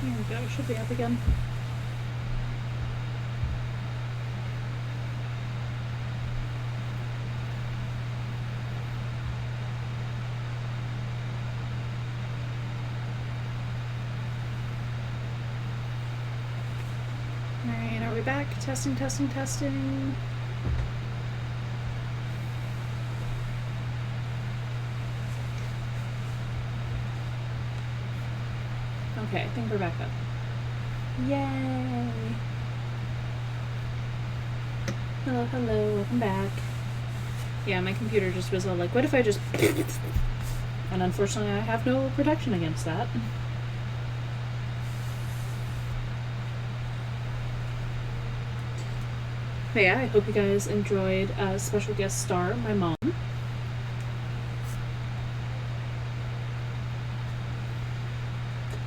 Here we go, should be up again. Alright, are we back? Testing, testing, testing. Okay, I think we're back up. Yay! Hello, hello, welcome back. Yeah, my computer just was all like, what if I just... And unfortunately I have no protection against that. But yeah, I hope you guys enjoyed special guest star, my mom.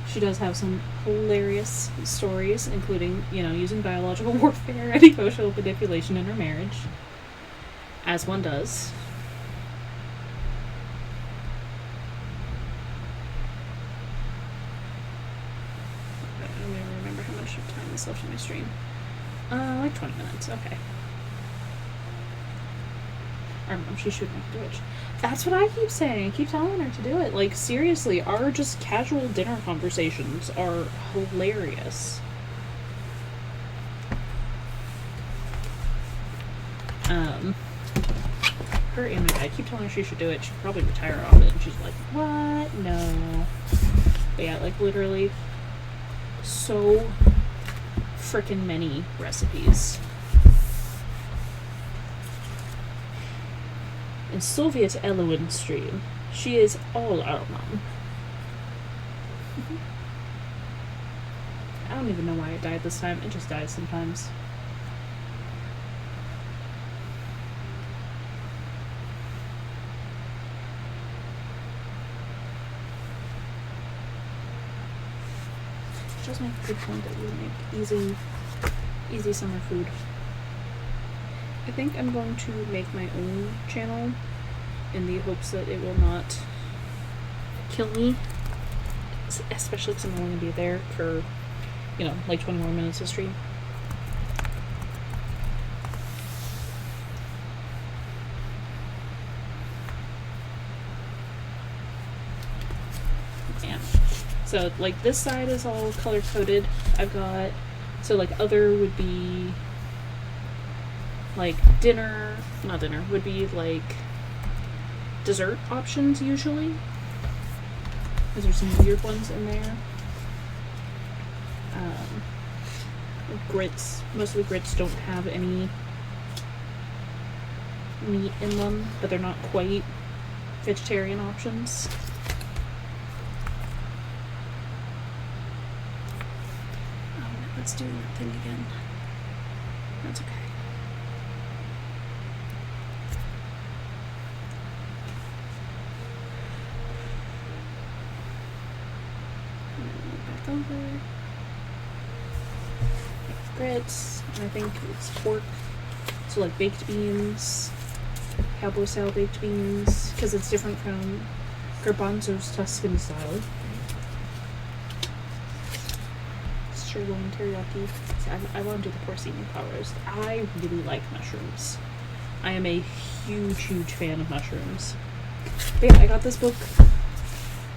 She does have some hilarious stories, including, you know, using biological warfare and emotional manipulation in her marriage. As one does. I don't even remember how much time is left in my stream. Like 20 minutes, okay. Our mom, she should make Twitch. That's what I keep saying. I keep telling her to do it. Like, seriously, our just casual dinner conversations are hilarious. Her and my dad, I keep telling her she should do it. She'd probably retire off it. And she's like, what? No. But yeah, like, literally, so frickin' many recipes. In Soviet Eloin stream, she is all our mom. I don't even know why it died this time. It just dies sometimes. She does make a good point that we make easy summer food. I think I'm going to make my own channel in the hopes that it will not kill me, especially because I'm only going to be there for, you know, like 20 more minutes of stream. Yeah. So, like, this side is all color-coded. I've got, so, like, other would be like not dinner, would be like dessert options usually. Because there's some weird ones in there. Grits. Most of the grits don't have any meat in them, but they're not quite vegetarian options. Oh, let's do that thing again. That's okay. Over. Grits, and I think it's pork, so like baked beans, cowboy style baked beans, because it's different from garbanzos Tuscan style. Sirloin teriyaki. So I want to do the porcini pot roast. I really like mushrooms. I am a huge fan of mushrooms. But yeah, I got this book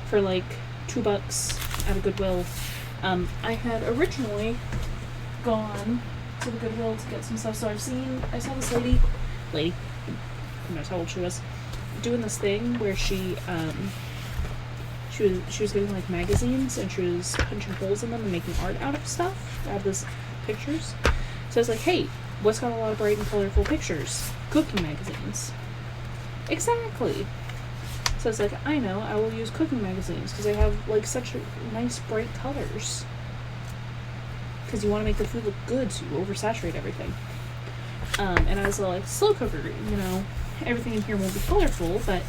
for like $2 at a Goodwill. I had originally gone to the Goodwill to get some stuff, so I saw this lady, who knows how old she was, doing this thing where she was getting like magazines and she was punching holes in them and making art out of stuff, out of these pictures. So I was like, hey, what's got a lot of bright and colorful pictures? Cooking magazines. Exactly. So it's like, I know, I will use cooking magazines because they have like such nice bright colors. Because you want to make the food look good, so you oversaturate everything. And I was like, slow cooker, you know, everything in here won't be colorful, but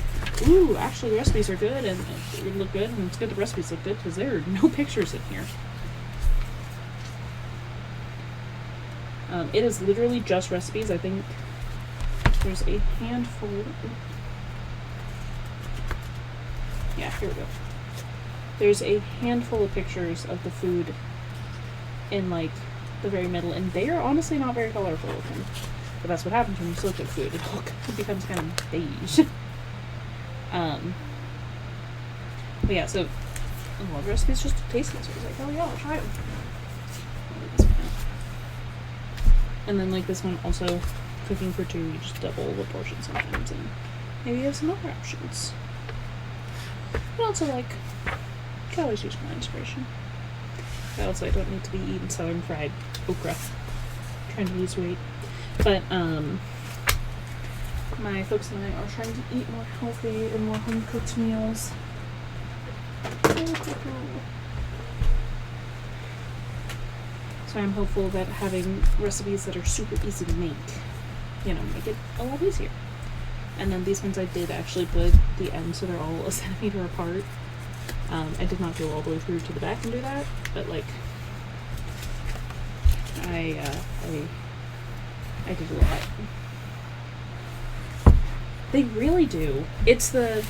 ooh, actually the recipes are good and it would look good, and it's good the recipes look good because there are no pictures in here. It is literally just recipes. I think there's a handful. Yeah, here we go. there's a handful of pictures of the food in like the very middle, and they are honestly not very colorful looking. But that's what happens when you slow cook food. It becomes kind of beige. But yeah, so a lot of recipes just tasting, so I was like, oh yeah, I'll try them. And then like this one also, cooking for 2, you just double the portion sometimes, and maybe you have some other options. But also like, you can always use my inspiration. But also I don't need to be eating southern fried okra. I'm trying to lose weight. But my folks and I are trying to eat more healthy and more home cooked meals. So I'm hopeful that having recipes that are super easy to make, make it a lot easier. And then these ones I did actually put the ends so they're all a centimeter apart. I did not go all the way through to the back and do that, but like I did a lot. They really do. It's the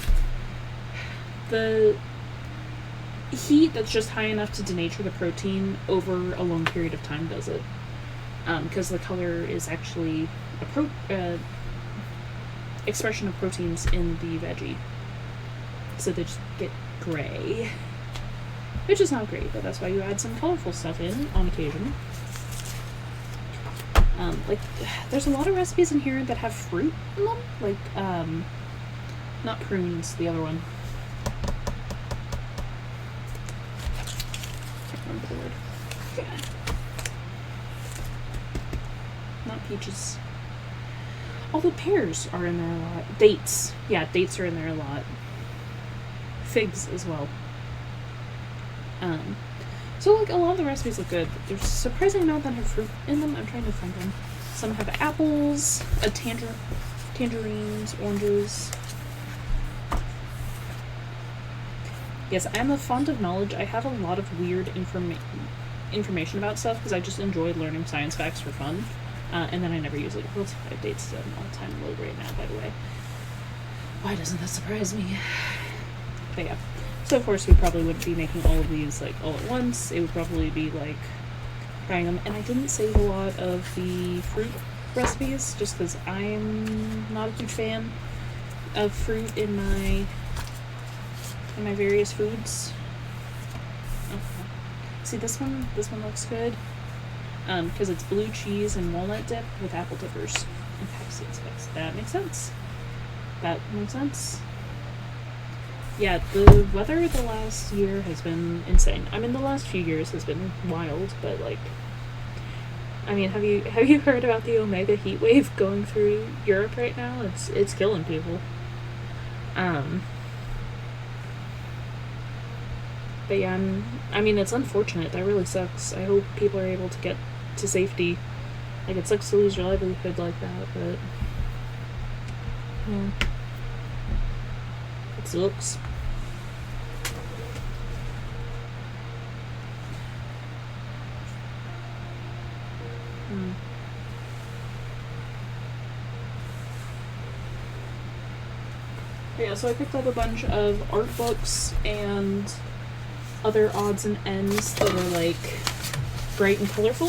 heat that's just high enough to denature the protein over a long period of time does it. Because the color is actually a expression of proteins in the veggie. So they just get gray. Which is not great, but that's why you add some colorful stuff in on occasion. There's a lot of recipes in here that have fruit in them. Like, not prunes, the other one. Can't remember the word. Yeah. Not peaches. Although pears are in there a lot. Dates. Yeah, dates are in there a lot. Figs as well. So like a lot of the recipes look good, but there's a surprising amount that have fruit in them. I'm trying to find them. Some have apples, tangerines, oranges. Yes, I'm a font of knowledge. I have a lot of weird information about stuff because I just enjoy learning science facts for fun. And then I never use it. World's 5 dates is an all-time low right now, by the way. Why doesn't that surprise me? But yeah. So of course we probably wouldn't be making all of these like all at once. It would probably be like trying them. And I didn't save a lot of the fruit recipes just because I'm not a huge fan of fruit in my various foods. Okay. See this one looks good. Because it's blue cheese and walnut dip with apple dippers and packseed spice. That makes sense. Yeah, the weather the last year has been insane. I mean, the last few years has been wild, but like, I mean, have you heard about the Omega heat wave going through Europe right now? It's killing people. But yeah, I mean, it's unfortunate. That really sucks. I hope people are able to get to safety. Like, it sucks to lose your livelihood like that, but yeah, it sucks. Yeah, so I picked up a bunch of art books and other odds and ends that are like bright and colorful.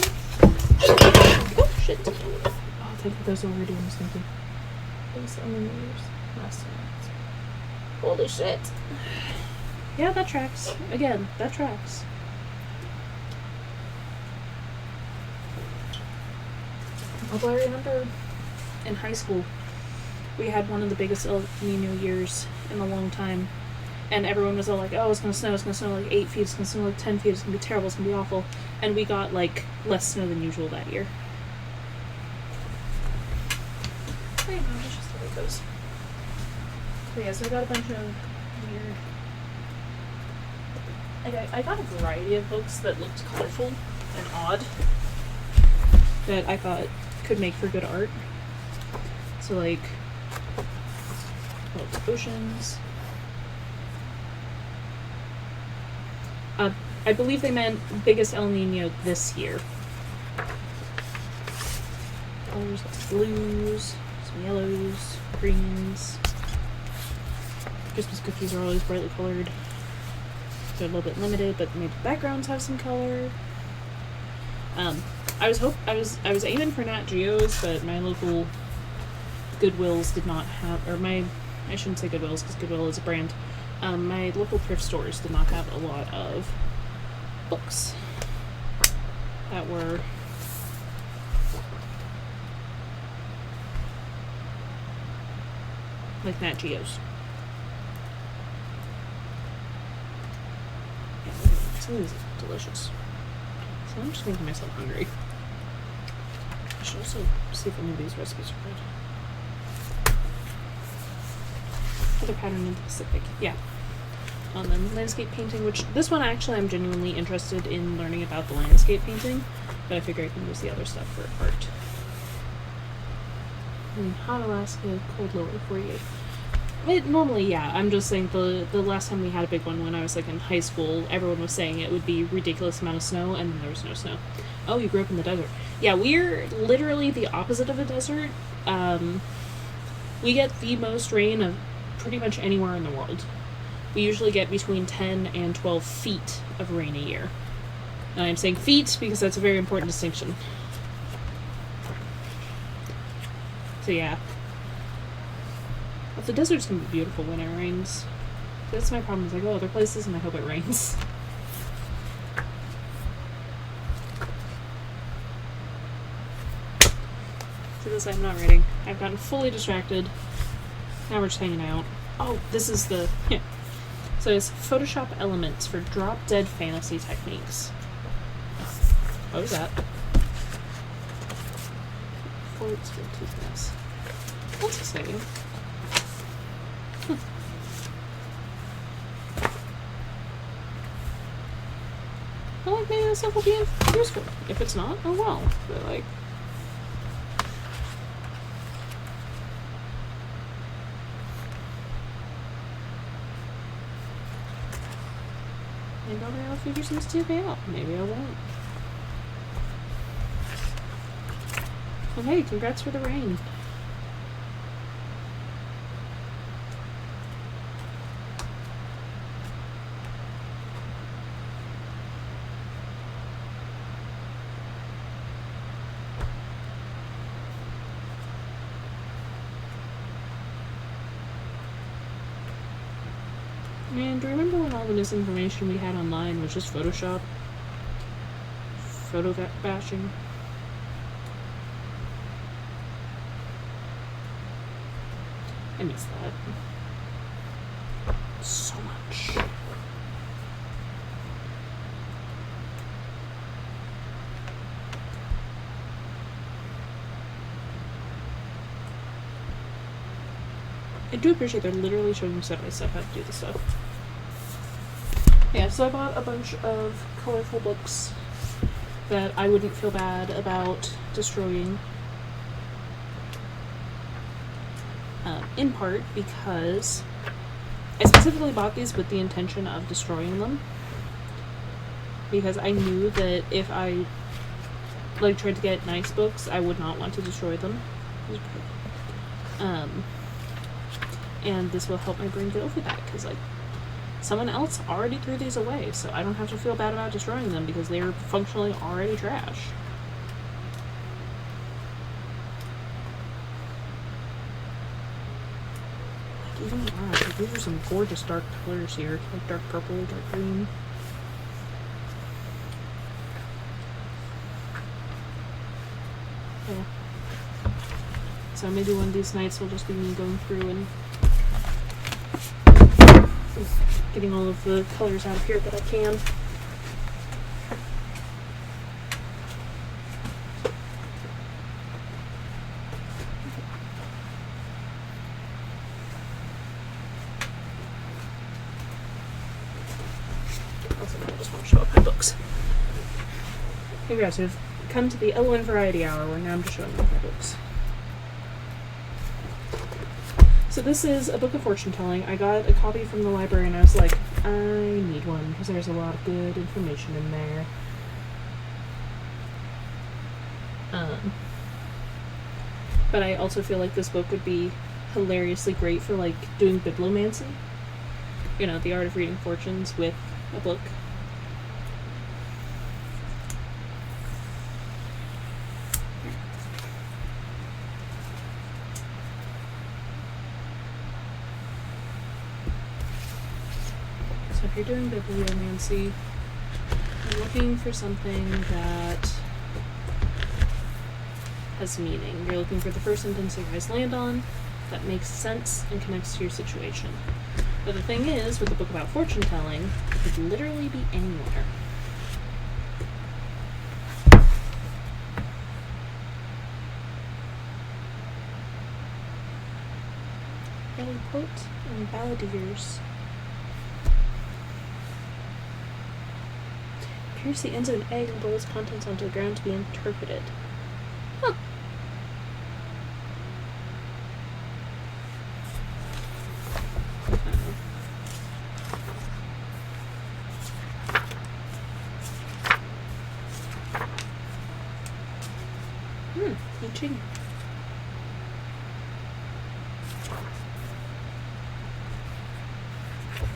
Oh shit! Oh, thank you. Those already doing something. Those on the mirrors. Last time. Holy shit! Yeah, that tracks. Again, that tracks. Although I remember in high school, we had one of the biggest El Nino years in a long time. And everyone was all like, oh, it's gonna snow like 8 feet, it's gonna snow like 10 feet, it's gonna be terrible, it's gonna be awful. And we got like less snow than usual that year. I know, it's just the way it goes. But yeah, so I got a bunch of weird... I got a variety of books that looked colorful and odd that I thought could make for good art. So like, oceans. I believe they meant biggest El Nino this year. Colors like blues, some yellows, greens. Christmas cookies are always brightly colored. They're a little bit limited, but maybe the backgrounds have some color. I was aiming for Nat Geos, but my local Goodwills did not have, I shouldn't say Goodwills because Goodwill is a brand. My local thrift stores did not have a lot of books that were like Nat Geos. Yeah, some of these are delicious. So I'm just making myself hungry. I should also see if any of these recipes are good. Other pattern in the Pacific. Yeah. Then landscape painting, which this one actually I'm genuinely interested in learning about the landscape painting, but I figure I can use the other stuff for art. Hot Alaska, cold lower 48. Normally, yeah. I'm just saying the last time we had a big one when I was like in high school, everyone was saying it would be ridiculous amount of snow, and then there was no snow. Oh, you grew up in the desert. Yeah, we're literally the opposite of a desert. We get the most rain of pretty much anywhere in the world. We usually get between 10 and 12 feet of rain a year. And I'm saying feet because that's a very important distinction. So yeah. But the deserts can be beautiful when it rains. That's my problem, is I go other places and I hope it rains. To this I'm not writing. I've gotten fully distracted. Now we're just hanging out. Oh, this is the... Yeah. So it's Photoshop elements for drop-dead fantasy techniques. What was that? Forwards for toothpaste. That's exciting. Well, like, maybe this stuff will be useful. If it's not, oh well. But, like... Maybe I'll figure some stuff out. Maybe I won't. Well, hey, congrats for the rain. And do you remember when all the misinformation we had online was just Photoshop? Photo bashing? I miss that. So much. I do appreciate they're literally showing you step by step how to do this stuff. Yeah, so I bought a bunch of colorful books that I wouldn't feel bad about destroying. In part because I specifically bought these with the intention of destroying them. Because I knew that if I tried to get nice books, I would not want to destroy them. And this will help my brain get over that, because someone else already threw these away, so I don't have to feel bad about destroying them because they're functionally already trash. Even these are some gorgeous dark colors here, like dark purple, dark green. Yeah. So maybe one of these nights will just be me going through and getting all of the colors out of here that I can. Also, I just want to show up my books. Congrats, we've come to the Element Variety Hour where now I'm just showing off my books. So this is a book of fortune telling. I got a copy from the library and I was like, I need one because there's a lot of good information in there. But I also feel like this book would be hilariously great for doing bibliomancy. You know, the art of reading fortunes with a book. So if you're doing bibliomancy, you're looking for something that has meaning. You're looking for the first sentence you guys land on that makes sense and connects to your situation. But the thing is, with a book about fortune telling, it could literally be anywhere. A quote in balladeers. Pierce the ends of an egg and blow its contents onto the ground to be interpreted. Huh. Teaching.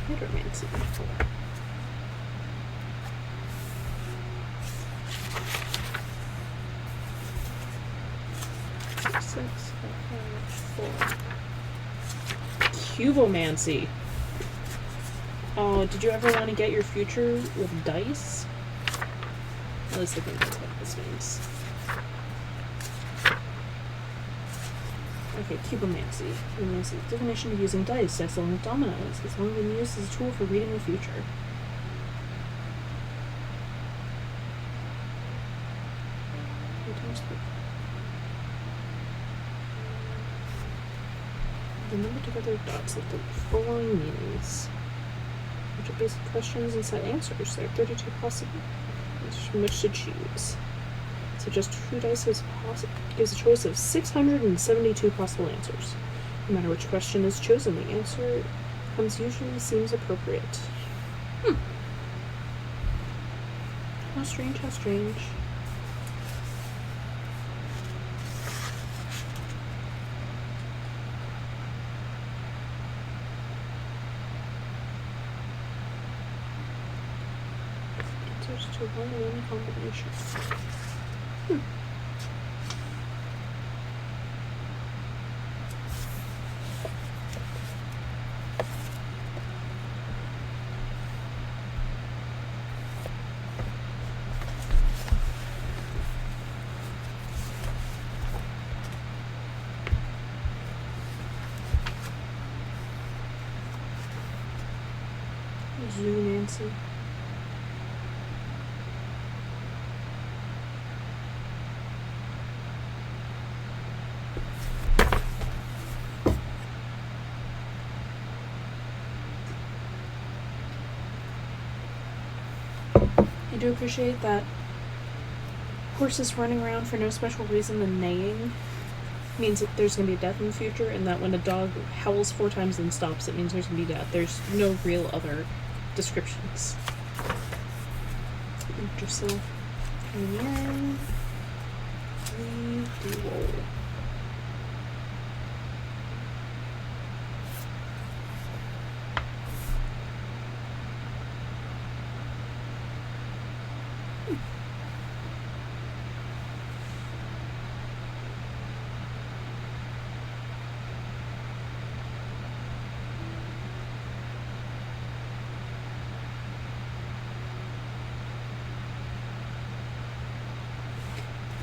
Hydromancy. Cubomancy. Oh, did you ever want to get your future with dice? At least I think that's what this means. Okay, cubomancy. Cubomancy. Definition of using dice, dice along with dominoes. It's long been used as a tool for reading the future. The number together dots with the following meanings, which are basic questions and set answers. There are 32 possible from which to choose. So just 2 dice gives a choice of 672 possible answers. No matter which question is chosen, the answer usually seems appropriate. How strange, how strange. Answers to one combination. Zoo-mancy. I do appreciate that horses running around for no special reason than neighing means that there's going to be a death in the future, and that when a dog howls 4 times and stops, it means there's going to be death. There's no real other descriptions. Interesting. And roll.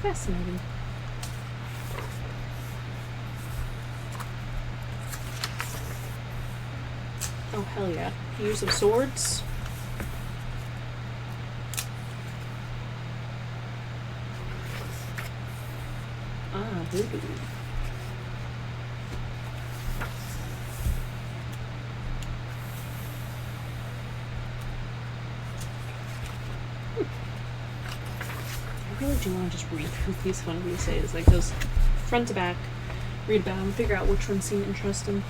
Fascinating. Oh, hell yeah. Use of swords. Ah, voodoo. I really do want to just read through these one of these days. Like, those front to back, read about them, figure out which ones seem interesting.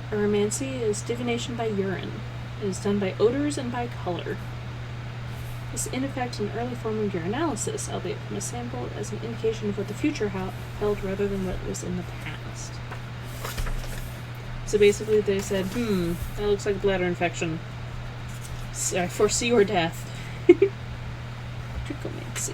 Aromancy is divination by urine. It is done by odors and by color. is in effect an early form of your analysis, albeit from a sample, as an indication of what the future held rather than what was in the past. So basically they said, that looks like a bladder infection. I foresee your death. Trichomancy.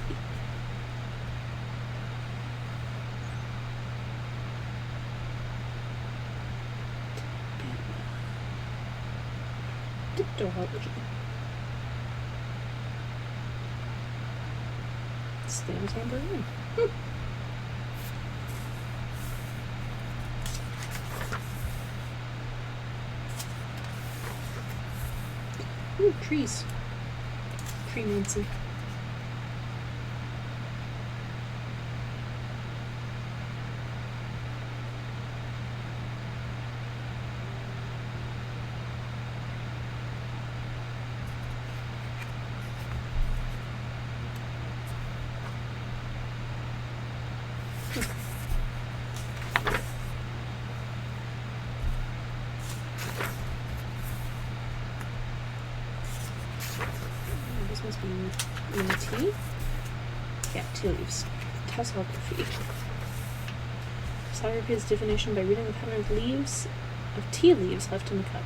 Dictology. Stem tambourine. Ooh, trees. Treemancy. This must be tea. Yeah, tea leaves. Tasselography. Tasselography is divination by reading the pattern of tea leaves left in the cup.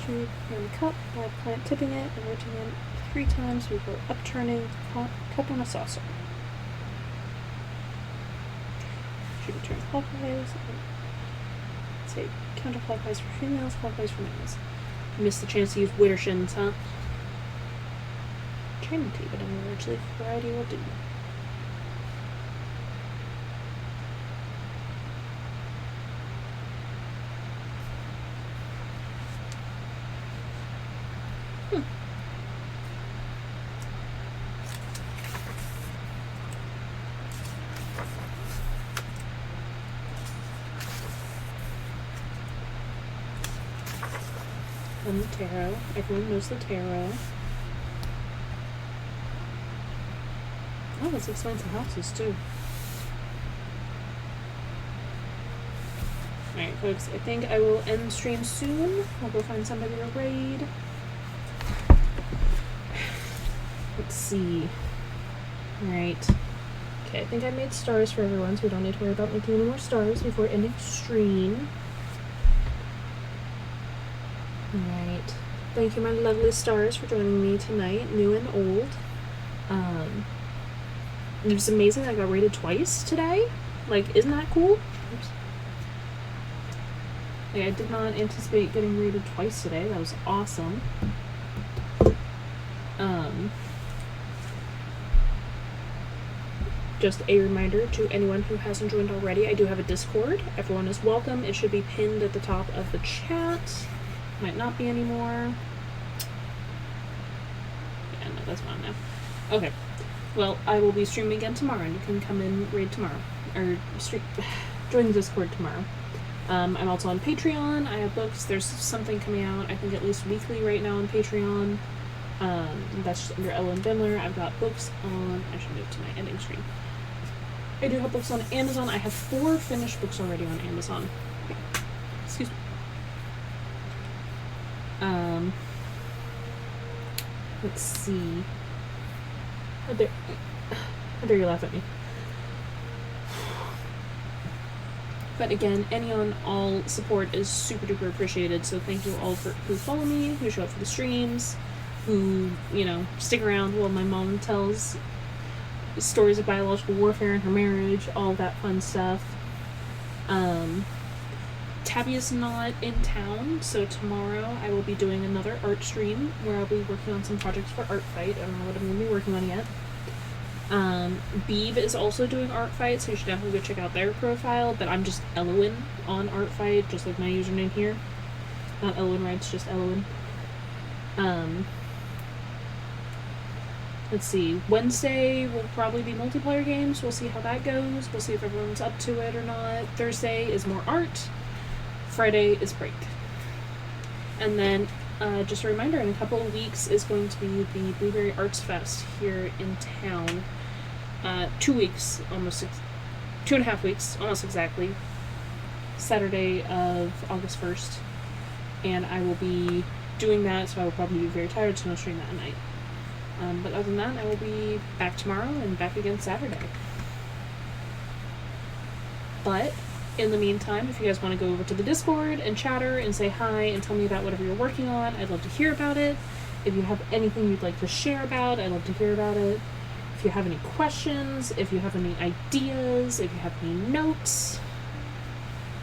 In the cup by plant tipping it and rotating it 3 times before upturning the cup on a saucer. Should be turned clockwise. Say counterclockwise for females, clockwise for males. You missed the chance to use widdershins, huh? Training tea, but any large leaf variety will do. And the tarot. Everyone knows the tarot. Oh, this explains the houses too. Alright, folks, I think I will end stream soon. I'll go find somebody to raid. Let's see. Alright. Okay, I think I made stars for everyone, so we don't need to worry about making any more stars before ending stream. Alright. Thank you, my lovely stars, for joining me tonight, new and old. It was amazing I got rated twice today. Like, isn't that cool? Oops. Like, I did not anticipate getting rated twice today. That was awesome. Just a reminder to anyone who hasn't joined already, I do have a Discord. Everyone is welcome. It should be pinned at the top of the chat. Might not be anymore. Yeah, no, that's fine now. Okay. Well, I will be streaming again tomorrow, and you can come in raid tomorrow. Or join the Discord tomorrow. I'm also on Patreon. I have books. There's something coming out, I think at least weekly right now on Patreon. That's just under Ellen Bimler. I've got books on... I should move to my ending screen. I do have books on Amazon. I have 4 finished books already on Amazon. Excuse me. Let's see. How dare you laugh at me. But again, any on all support is super duper appreciated, so thank you all who follow me, who show up for the streams, who, you know, stick around while my mom tells stories of biological warfare and her marriage, all that fun stuff. Tabby is not in town, so tomorrow I will be doing another art stream where I'll be working on some projects for Art Fight. I don't know what I'm going to be working on yet. Beeb is also doing Art Fight, so you should definitely go check out their profile, but I'm just Elowin on Art Fight, just like my username here. Not Elowin Wrights, just Elowin. let's see, Wednesday will probably be multiplayer games. We'll see how that goes. We'll see if everyone's up to it or not. Thursday is more art. Friday is break. And then, just a reminder, in a couple of weeks is going to be the Blueberry Arts Fest here in town. 2 weeks, almost 2.5 weeks, almost exactly. Saturday of August 1st. And I will be doing that, so I will probably be very tired, so I'll stream that at night. But other than that, I will be back tomorrow and back again Saturday. But in the meantime, if you guys want to go over to the Discord and chatter and say hi and tell me about whatever you're working on, I'd love to hear about it. If you have anything you'd like to share about, I'd love to hear about it. If you have any questions, if you have any ideas, if you have any notes,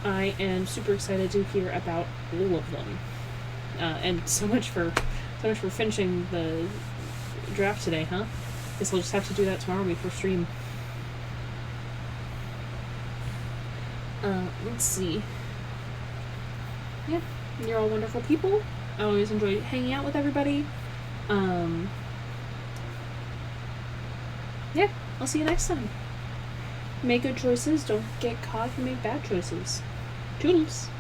I am super excited to hear about all of them. And so much for finishing the draft today, huh? Guess we'll just have to do that tomorrow before stream. Let's see. Yeah, you're all wonderful people. I always enjoy hanging out with everybody. Yeah, I'll see you next time. Make good choices, don't get caught if you make bad choices. Toodles!